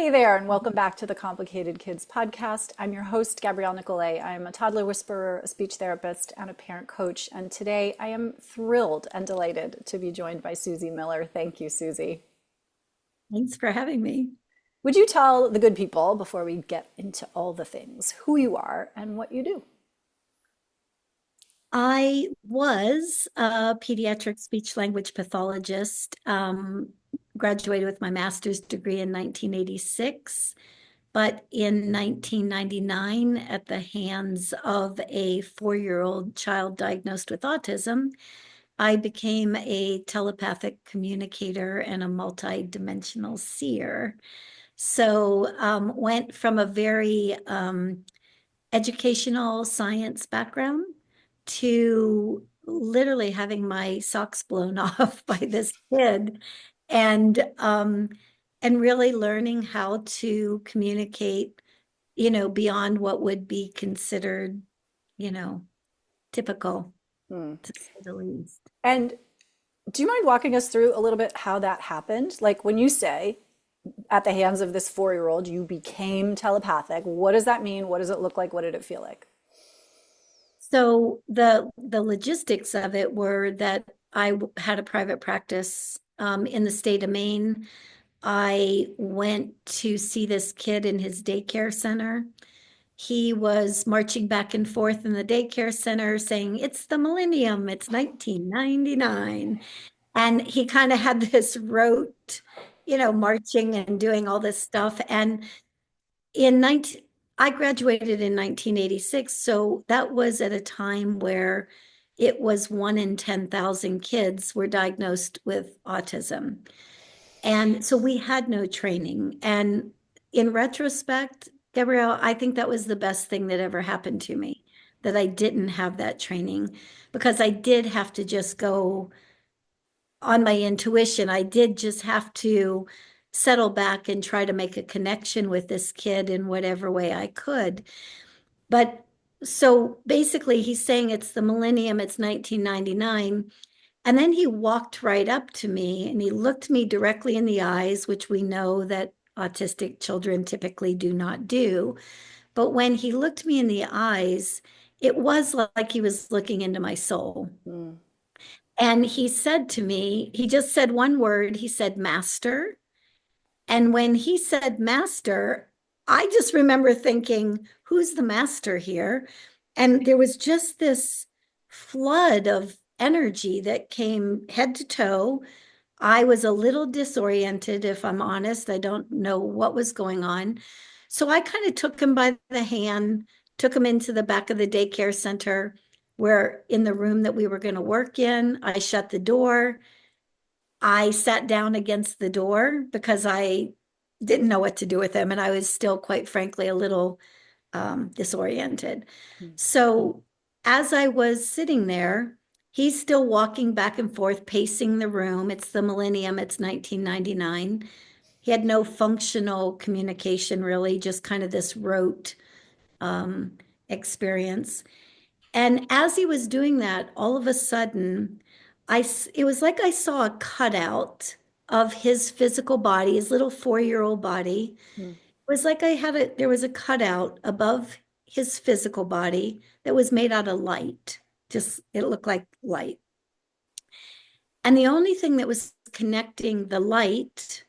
Hey there, and welcome back to the Complicated Kids podcast. I'm your host, Gabriele Nicolet. I am a toddler whisperer, a speech therapist, and a parent coach. And today I am thrilled and delighted to be joined by Suzy Miller. Thank you, Suzy. Thanks for having me. Would you tell the good people, before we get into all the things, who you are and what you do? I was a pediatric speech language pathologist, graduated with my master's degree in 1986. But in 1999, at the hands of a 4-year-old child diagnosed with autism, I became a telepathic communicator and a multidimensional seer. So went from a very educational science background to literally having my socks blown off by this kid and really learning how to communicate, beyond what would be considered, you know, typical, Hmm. to say the least. And do you mind walking us through a little bit how that happened? Like when you say, at the hands of this 4-year-old, you became telepathic, what does that mean? What does it look like? What did it feel like? So the logistics of it were that had a private practice in the state of Maine. I went to see this kid in his daycare center. He was marching back and forth in the daycare center saying, "It's the millennium, it's 1999." And he kind of had this rote, marching and doing all this stuff. And in 19, I graduated in 1986, so that was at a time where it was 1 in 10,000 kids were diagnosed with autism. And so we had no training. And in retrospect, Gabrielle, I think that was the best thing that ever happened to me, that I didn't have that training, because I did have to just go on my intuition. I did just have to settle back and try to make a connection with this kid in whatever way I could. But so basically, he's saying it's the millennium, it's 1999. And then he walked right up to me and he looked me directly in the eyes, which we know that autistic children typically do not do. But when he looked me in the eyes, it was like he was looking into my soul. Hmm. And he said to me, he just said one word, he said, "Master." And when he said master, I just remember thinking, who's the master here? And there was just this flood of energy that came head to toe. I was a little disoriented, if I'm honest. I don't know what was going on. So I kind of took him by the hand, took him into the back of the daycare center, where in the room that we were going to work in, I shut the door. I sat down against the door because I didn't know what to do with him. And I was still, quite frankly, a little disoriented. So as I was sitting there, he's still walking back and forth, pacing the room. It's the millennium, it's 1999. He had no functional communication, really, just kind of this rote um, experience. And as he was doing that, all of a sudden, it was like I saw a cutout of his physical body, his little 4-year-old body. Hmm. It was like there was a cutout above his physical body that was made out of light. Just, it looked like light. And the only thing that was connecting the light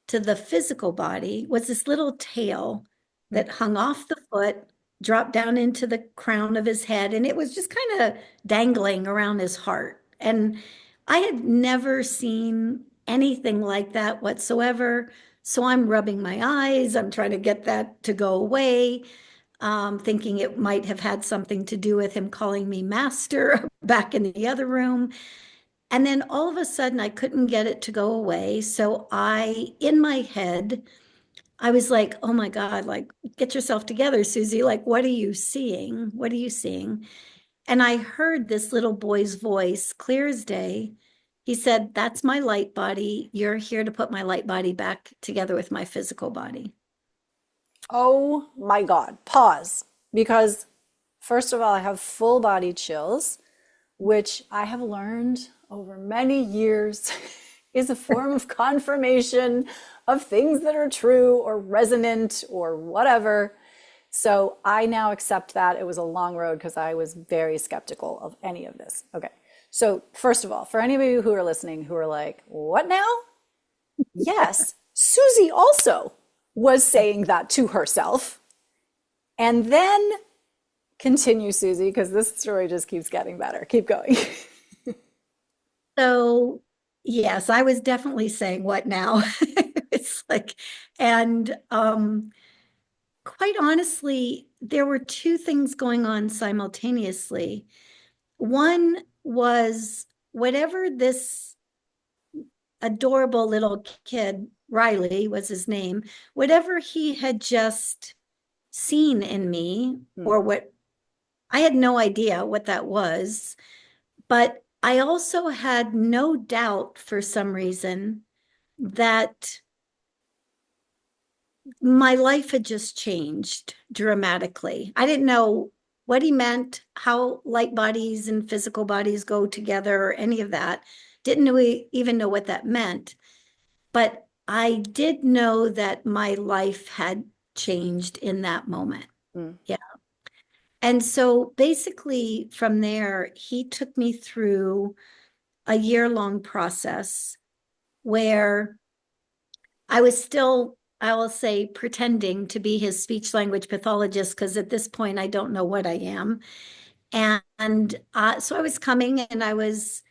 to the physical body was this little tail that hung off the foot, dropped down into the crown of his head, and it was just kind of dangling around his heart. And I had never seen anything like that whatsoever. So I'm rubbing my eyes, I'm trying to get that to go away, thinking it might have had something to do with him calling me master back in the other room. And then all of a sudden, I couldn't get it to go away. So in my head, I was like, oh my God, like, get yourself together, Suzy. Like, what are you seeing? What are you seeing? And I heard this little boy's voice, clear as day. He said, "That's my light body. You're here to put my light body back together with my physical body." Oh my God. Pause. Because, first of all, I have full body chills, which I have learned over many years is a form of confirmation of things that are true or resonant or whatever. So I now accept that. It was a long road because I was very skeptical of any of this. Okay. So first of all, for any of you who are listening who are like, what now? Yes, Suzy also was saying that to herself. And then continue, Suzy, because this story just keeps getting better. Keep going. So, yes, I was definitely saying, what now? It's like, and quite honestly, there were two things going on simultaneously. One was whatever this adorable little kid, Riley was his name, whatever he had just seen in me, or what I had no idea what that was, but I also had no doubt for some reason that my life had just changed dramatically. I didn't know what he meant, how light bodies and physical bodies go together, or any of that. Didn't even know what that meant. But I did know that my life had changed in that moment. Yeah. And so basically from there, he took me through a year-long process where I was still, I will say, pretending to be his speech language pathologist, because at this point I don't know what I am. And so I was coming and I was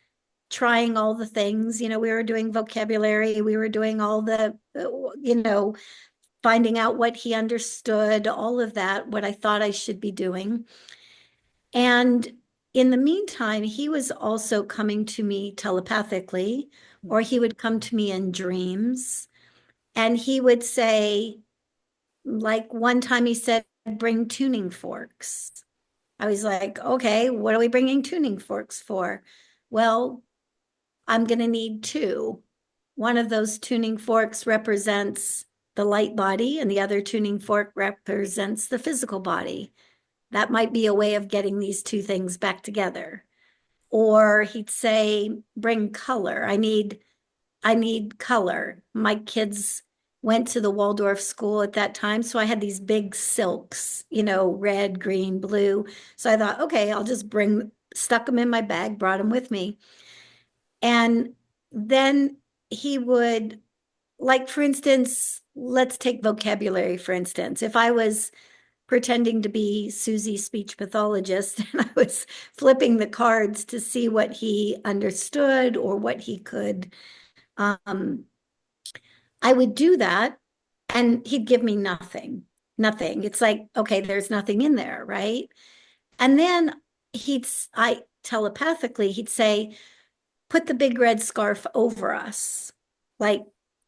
trying all the things. We were doing vocabulary, we were doing all the, finding out what he understood, all of that, what I thought I should be doing. And in the meantime, he was also coming to me telepathically, or he would come to me in dreams. And he would say, like one time he said, bring tuning forks. I was like, okay, what are we bringing tuning forks for? Well, I'm going to need two. One of those tuning forks represents the light body, and the other tuning fork represents the physical body. That might be a way of getting these two things back together. Or he'd say, bring color. I need color. My kids went to the Waldorf school at that time, so I had these big silks, red, green, blue. So I thought, okay, I'll just stuck them in my bag, brought them with me. And then he would, like, for instance, let's take vocabulary, for instance. If I was pretending to be Suzy speech pathologist and I was flipping the cards to see what he understood or what he could, I would do that and he'd give me nothing. It's like, okay, there's nothing in there, right? And then telepathically, he'd say, put the big red scarf over us. Like,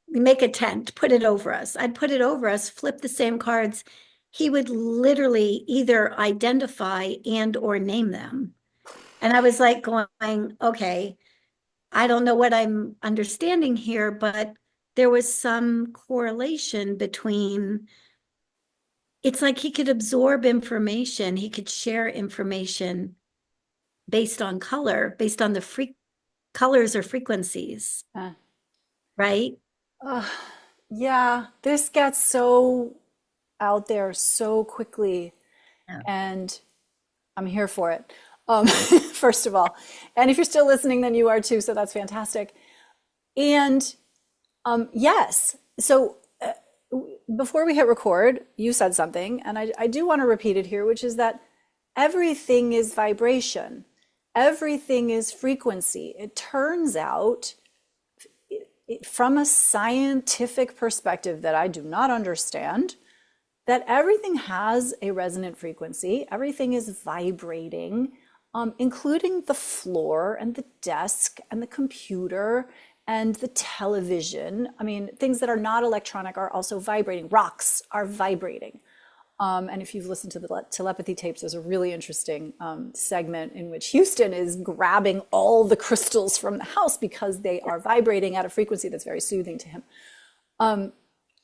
make a tent, put it over us. I'd put it over us, flip the same cards. He would literally either identify and or name them. And I was like going, okay, I don't know what I'm understanding here, but there was some correlation between, it's like he could absorb information, he could share information based on color, based on the colors or frequencies, right? Yeah, this gets so out there so quickly, Yeah. and I'm here for it. First of all, and if you're still listening, then you are too, so that's fantastic. And yes, so before we hit record, you said something, and I do want to repeat it here, which is that everything is vibration, everything is frequency. It turns out, from a scientific perspective that I do not understand, that everything has a resonant frequency, everything is vibrating, including the floor and the desk and the computer and the television. I mean, things that are not electronic are also vibrating. Rocks are vibrating. And if you've listened to the telepathy tapes, there's a really interesting segment in which Houston is grabbing all the crystals from the house because they are vibrating at a frequency that's very soothing to him.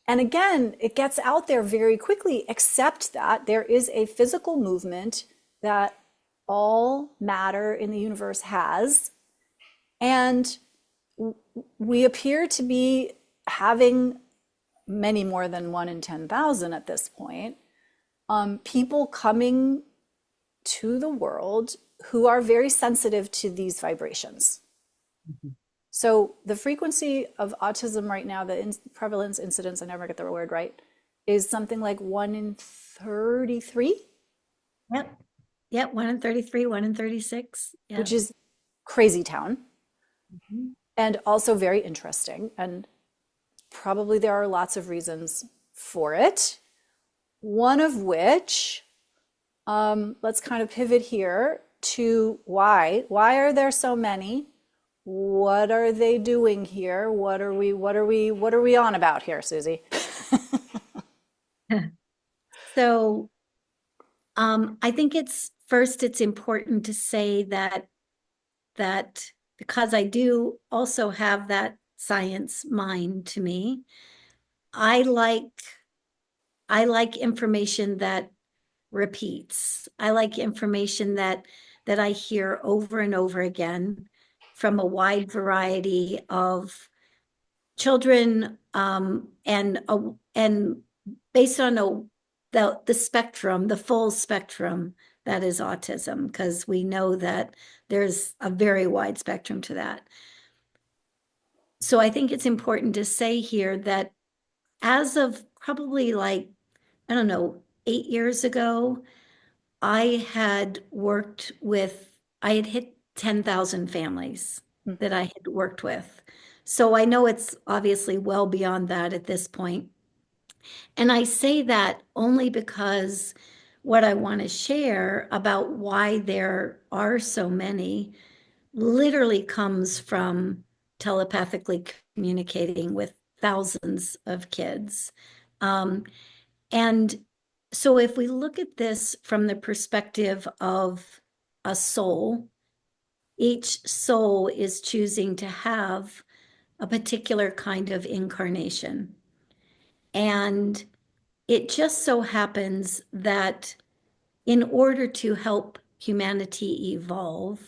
And again, it gets out there very quickly, except that there is a physical movement that all matter in the universe has. And we appear to be having many more than 1 in 10,000 at this point, people coming to the world who are very sensitive to these vibrations. So the frequency of autism right now, the prevalence incidence, I never get the word right, is something like 1 in 33, Yep. Yep. 1 in 33, 1 in 36. Yeah. which is crazy town Mhm. and also very interesting. And probably there are lots of reasons for it. One of which, let's kind of pivot here to why. Why are there so many? What are they doing here? What are we on about here, Suzy? So I think it's important to say that because I do also have that science mind to me, I like information that repeats. I like information that I hear over and over again from a wide variety of children, and based on the spectrum, the full spectrum that is autism, because we know that there's a very wide spectrum to that. So I think it's important to say here that as of probably like, I don't know, 8 years ago, I had hit 10,000 families that I had worked with. So I know it's obviously well beyond that at this point. And I say that only because what I want to share about why there are so many literally comes from telepathically communicating with thousands of kids. And so if we look at this from the perspective of a soul, each soul is choosing to have a particular kind of incarnation. And it just so happens that in order to help humanity evolve,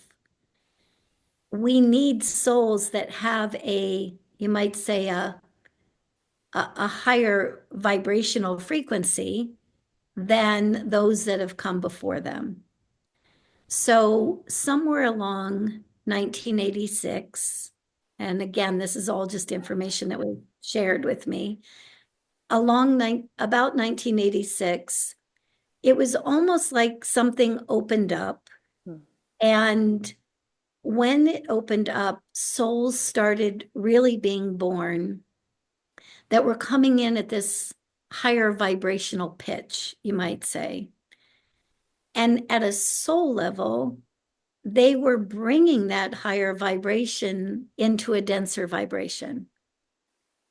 we need souls that have you might say, a higher vibrational frequency than those that have come before them. So somewhere along 1986, and again, this is all just information that was shared with me, about 1986, it was almost like something opened up. And when it opened up, souls started really being born that were coming in at this higher vibrational pitch, you might say. And at a soul level, they were bringing that higher vibration into a denser vibration.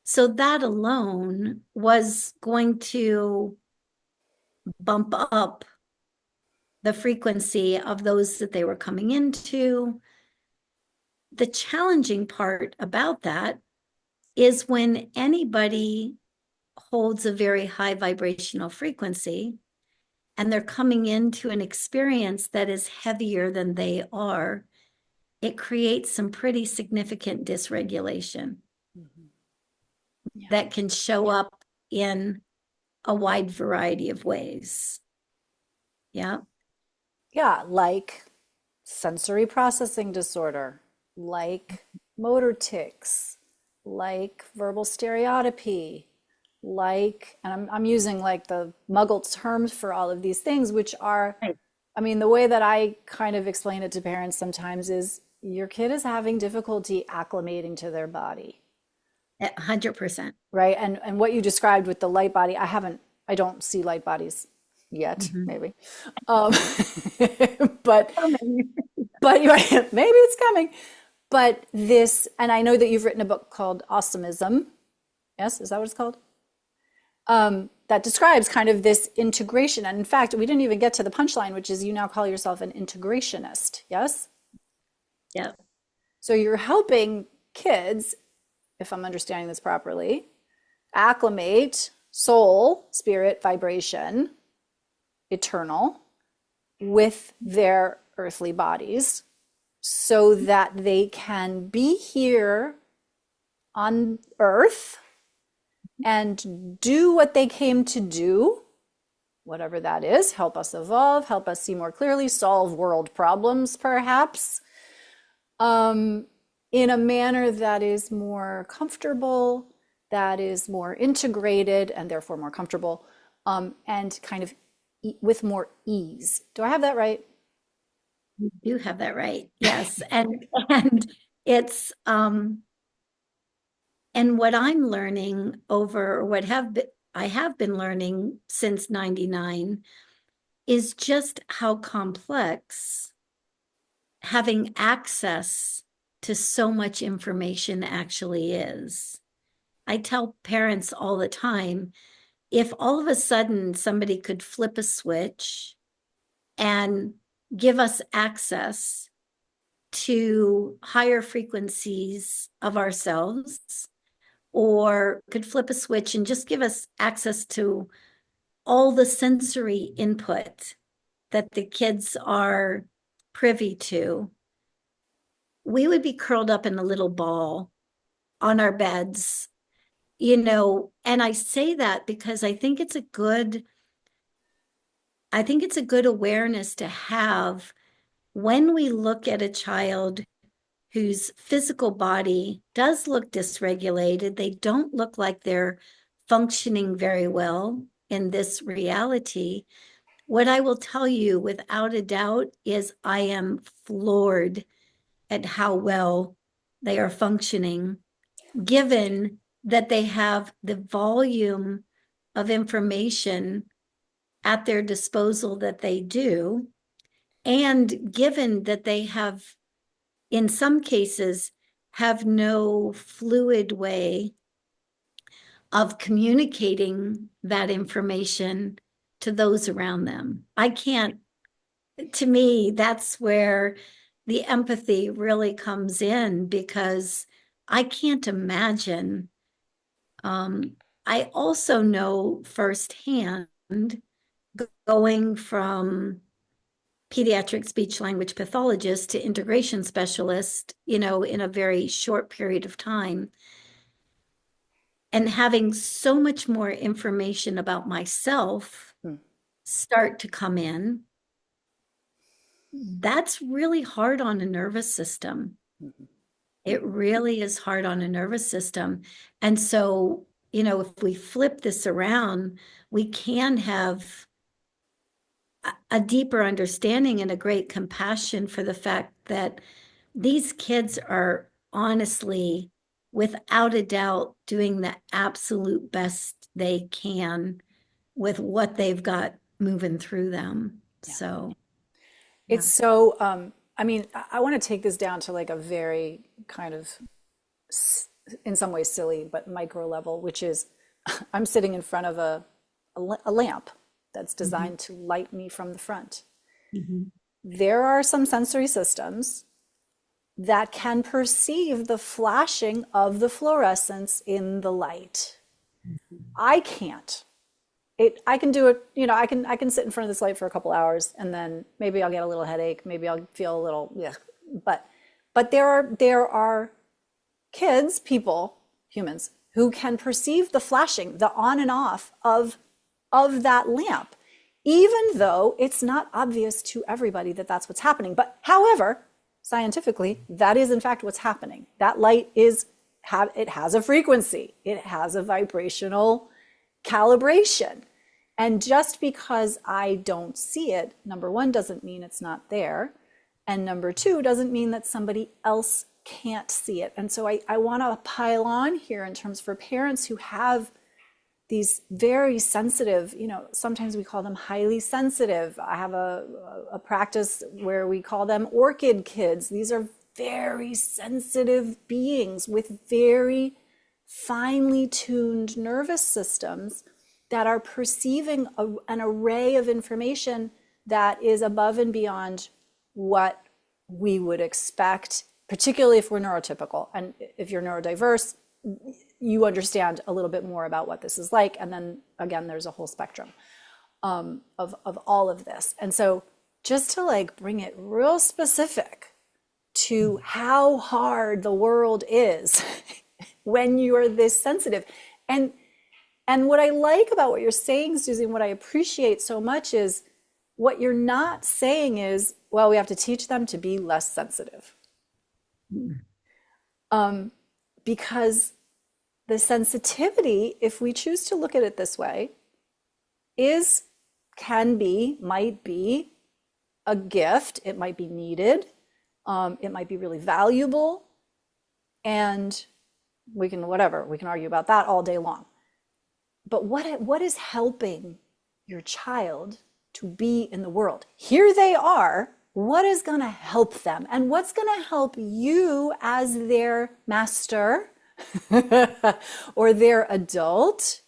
So that alone was going to bump up the frequency of those that they were coming into. The challenging part about that is when anybody holds a very high vibrational frequency and they're coming into an experience that is heavier than they are, it creates some pretty significant dysregulation that can show up in a wide variety of ways. Yeah. Yeah, like sensory processing disorder, like motor tics, like verbal stereotypy, like, and I'm using like the muggle terms for all of these things, which are, Right. I mean, the way that I kind of explain it to parents sometimes is your kid is having difficulty acclimating to their body, 100%. right? And what you described with the light body, I don't see light bodies yet, Mhm. maybe. Um, but Oh, maybe. but you're right, maybe it's coming. But this, and I know that you've written a book called Awesomeism. Yes, is that what it's called? That describes kind of this integration. And in fact, we didn't even get to the punchline, which is you now call yourself an integrationist. Yes? Yeah. So you're helping kids, if I'm understanding this properly, acclimate soul, spirit, vibration, eternal, with their earthly bodies so that they can be here on Earth and do what they came to do, whatever that is, help us evolve, help us see more clearly, solve world problems, perhaps, in a manner that is more comfortable, that is more integrated, and therefore more comfortable, and kind of with more ease. Do I have that right? You do have that right. Yes. And it's and what I'm learning over, or I have been learning since 99 is just how complex having access to so much information actually is. I tell parents all the time, if all of a sudden somebody could flip a switch and give us access to higher frequencies of ourselves, or could flip a switch and just give us access to all the sensory input that the kids are privy to, we would be curled up in a little ball on our beds, and I say that because I think it's a good awareness to have when we look at a child whose physical body does look dysregulated. They don't look like they're functioning very well in this reality. What I will tell you without a doubt is I am floored at how well they are functioning, given that they have the volume of information at their disposal that they do, and given that they have, in some cases, have no fluid way of communicating that information to those around them. To me, that's where the empathy really comes in, because I can't imagine. I also know firsthand, going from pediatric speech language pathologist to integration specialist, in a very short period of time, and having so much more information about myself start to come in. That's really hard on a nervous system. It really is hard on a nervous system. And so, if we flip this around, we can have a deeper understanding and a great compassion for the fact that these kids are honestly, without a doubt, doing the absolute best they can with what they've got moving through them. Yeah. So, It's so, I mean, I want to take this down to like a very kind of, in some ways silly, but micro level, which is I'm sitting in front of a lamp that's designed to light me from the front. There are some sensory systems that can perceive the flashing of the fluorescence in the light. I can't. I can do it, I can sit in front of this light for a couple hours and then maybe I'll get a little headache, maybe I'll feel a little, yeah. But there are kids, people, humans, who can perceive the flashing, the on and off of that lamp, even though it's not obvious to everybody that that's what's happening. But however, scientifically, that is in fact what's happening. That light it has a frequency, it has a vibrational calibration. And just because I don't see it, number one, doesn't mean it's not there. And number two, doesn't mean that somebody else can't see it. And so I want to pile on here in terms for parents who have these very sensitive, sometimes we call them highly sensitive. I have a practice where we call them orchid kids. These are very sensitive beings with very finely tuned nervous systems that are perceiving an array of information that is above and beyond what we would expect, particularly if we're neurotypical. And if you're neurodiverse, you understand a little bit more about what this is like. And then again, there's a whole spectrum of all of this. And so just to like bring it real specific to how hard the world is when you're this sensitive. And what I like about what you're saying, Suzy, and what I appreciate so much is what you're not saying is, well, we have to teach them to be less sensitive. Because the sensitivity, if we choose to look at it this way, is, can be, might be a gift. It might be needed. It might be really valuable. And we can, whatever, we can argue about that all day long. But what is helping your child to be in the world? Here they are. What is going to help them? And what's going to help you as their master or their adult,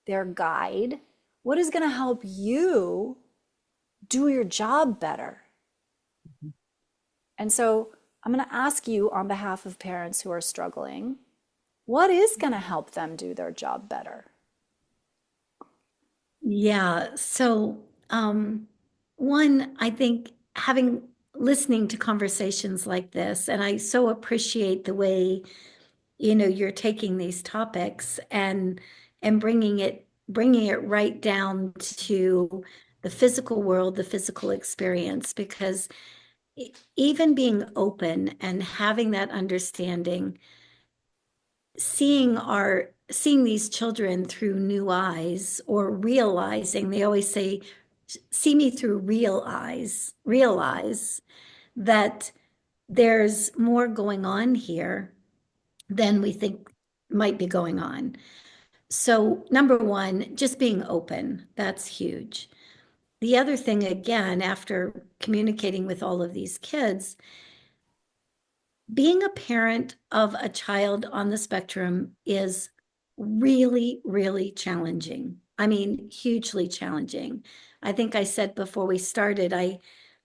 their guide? What is going to help you do your job better? And so I'm going to ask you on behalf of parents who are struggling, what is going to help them do their job better? Yeah. So, one, I think listening to conversations like this, and I so appreciate the way, you're taking these topics and bringing it right down to the physical world, the physical experience, because even being open and having that understanding, seeing these children through new eyes, or realizing, they always say, see me through real eyes, realize that there's more going on here than we think might be going on. So number one, just being open, that's huge. The other thing, again, after communicating with all of these kids, being a parent of a child on the spectrum is really, really challenging. I mean, hugely challenging. I think I said before we started,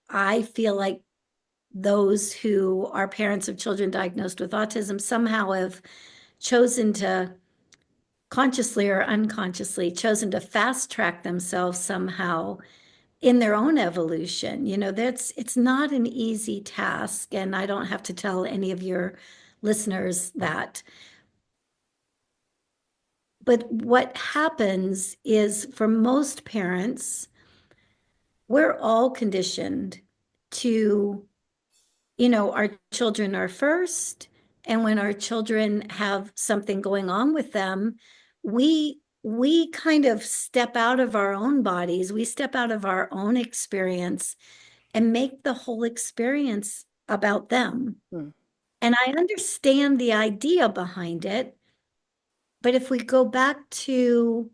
I feel like those who are parents of children diagnosed with autism somehow have chosen to, consciously or unconsciously, chosen to fast track themselves somehow in their own evolution. It's not an easy task, and I don't have to tell any of your listeners that. But what happens is, for most parents, we're all conditioned to, our children are first. And when our children have something going on with them, we kind of step out of our own bodies, we step out of our own experience and make the whole experience about them. And I understand the idea behind it, but if we go back to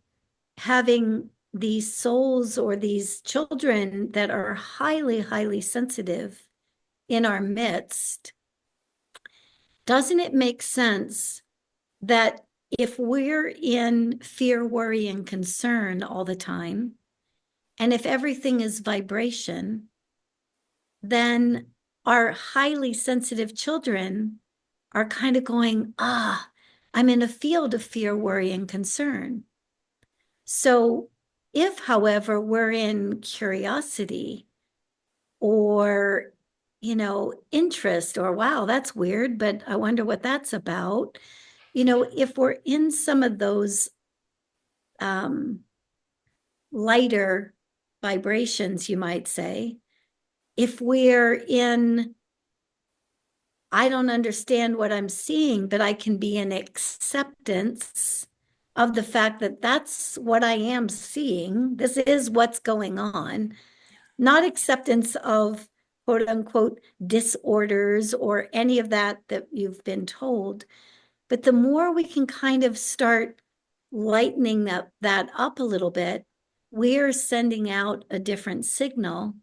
having these souls or these children that are highly, highly sensitive in our midst, doesn't it make sense that if we're in fear, worry, and concern all the time, and if everything is vibration, then our highly sensitive children are kind of going, I'm in a field of fear, worry, and concern. So if, however, we're in curiosity or, interest, or, wow, that's weird, but I wonder what that's about. If we're in some of those lighter vibrations, you might say, if we're in, I don't understand what I'm seeing, but I can be in acceptance of the fact that that's what I am seeing. This is what's going on. Not acceptance of quote unquote disorders or any of that you've been told. But the more we can kind of start lightening that up a little bit, we're sending out a different signal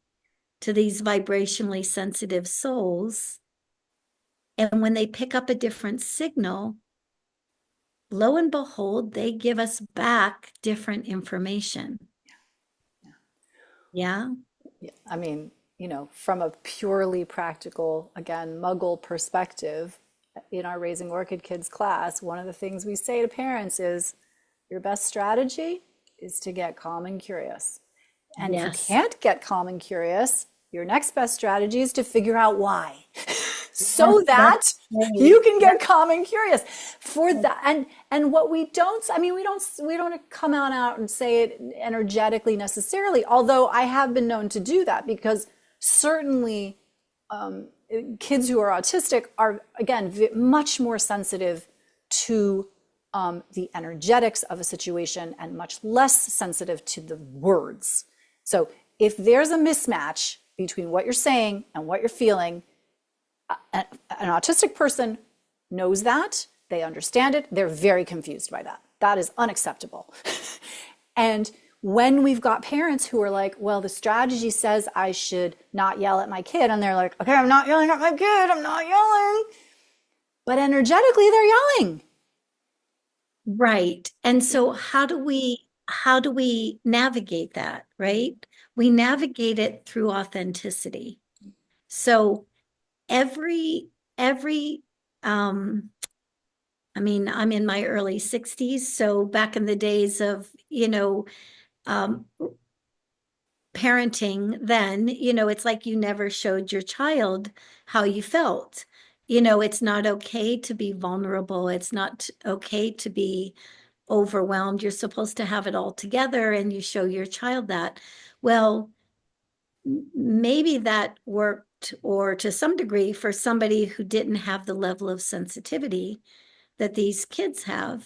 to these vibrationally sensitive souls. And when they pick up a different signal, lo and behold, they give us back different information. Yeah. I mean, from a purely practical, again, Muggle perspective, in our Raising Orchid Kids class, one of the things we say to parents is your best strategy is to get calm and curious. And if you can't get calm and curious, your next best strategy is to figure out why. so That's that great. you can Yeah. get calm and curious for that. And what we don't, I mean, we don't come out and say it energetically necessarily, although I have been known to do that because certainly kids who are autistic are, again, much more sensitive to the energetics of a situation and much less sensitive to the words. So if there's a mismatch between what you're saying and what you're feeling, an autistic person knows that, they understand it, they're very confused by that. That is unacceptable. And when we've got parents who are like, well, the strategy says I should not yell at my kid, and they're like, okay, I'm not yelling at my kid, I'm not yelling. But energetically, they're yelling. Right. And so how do we navigate that, right? We navigate it through authenticity. So every I mean, I'm in my early 60s, so back in the days of, um, parenting then, it's like you never showed your child how you felt. It's not okay to be vulnerable. It's not okay to be overwhelmed. You're supposed to have it all together and you show your child that. Well, maybe that worked, or to some degree, for somebody who didn't have the level of sensitivity that these kids have.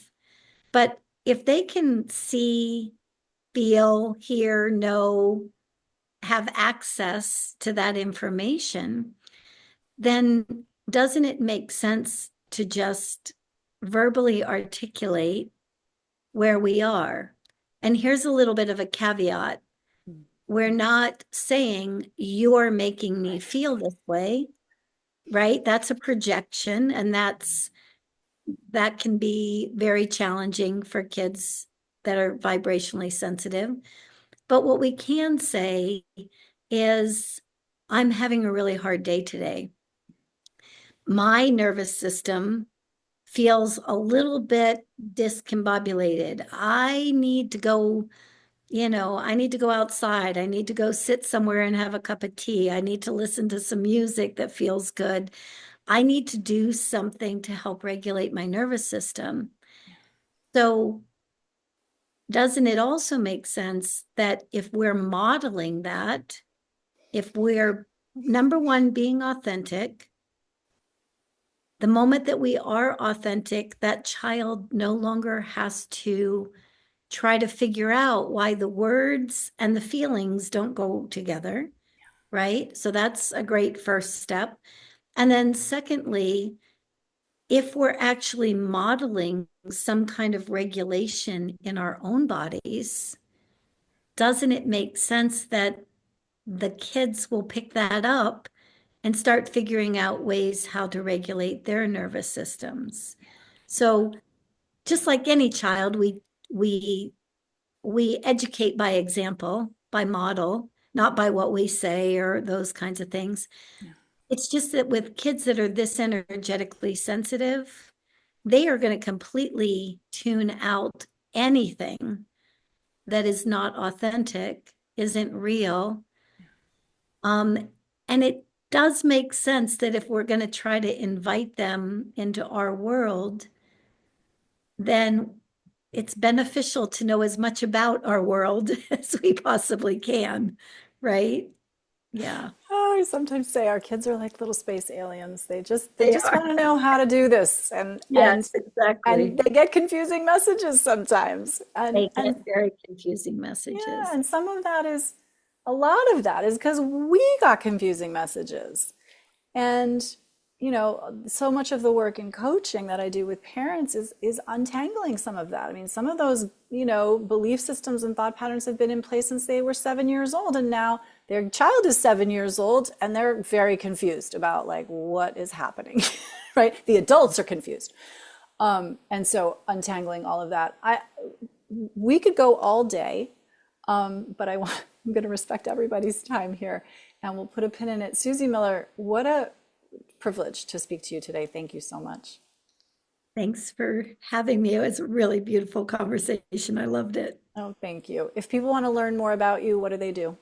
But if they can see, feel, hear, know, have access to that information, then doesn't it make sense to just verbally articulate where we are? And here's a little bit of a caveat. We're not saying you're making me feel this way, right? That's a projection, and that can be very challenging for kids that are vibrationally sensitive. But what we can say is, I'm having a really hard day today. My nervous system feels a little bit discombobulated. I need to go outside. I need to go sit somewhere and have a cup of tea. I need to listen to some music that feels good. I need to do something to help regulate my nervous system. So, doesn't it also make sense that if we're modeling that, if we're, number one, being authentic, the moment that we are authentic, that child no longer has to try to figure out why the words and the feelings don't go together, right? So that's a great first step. And then secondly, if we're actually modeling some kind of regulation in our own bodies, doesn't it make sense that the kids will pick that up and start figuring out ways how to regulate their nervous systems? So just like any child, we we educate by example, by model, not by what we say or those kinds of things. Yeah. It's just that with kids that are this energetically sensitive, they are going to completely tune out anything that is not authentic, isn't real. Um, and it does make sense that if we're going to try to invite them into our world, then it's beneficial to know as much about our world as we possibly can, right? Yeah, Oh, I sometimes say our kids are like little space aliens. They they just are. want to know how to do this, and Yes, exactly. they get confusing messages sometimes. They And get very confusing yeah, messages. and some of that is a lot of that is because we got confusing messages. And, so much of the work in coaching that I do with parents is untangling some of that. I mean, some of those, belief systems and thought patterns have been in place since they were 7 years old, and now their child is 7 years old, and they're very confused about like what is happening, right? The adults are confused. And so untangling all of that. We could go all day, but I'm going to respect everybody's time here, and we'll put a pin in it. Suzy Miller, what a privilege to speak to you today. Thank you so much. Thanks for having me. It was a really beautiful conversation. I loved it. Oh, thank you. If people want to learn more about you, what do they do?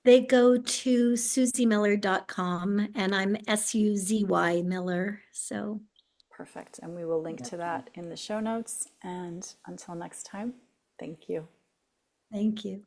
They go to SuzyMiller.com, and I'm Suzy Miller. So Perfect. And we will link yep. to that in the show notes. And until next time, thank you. Thank you.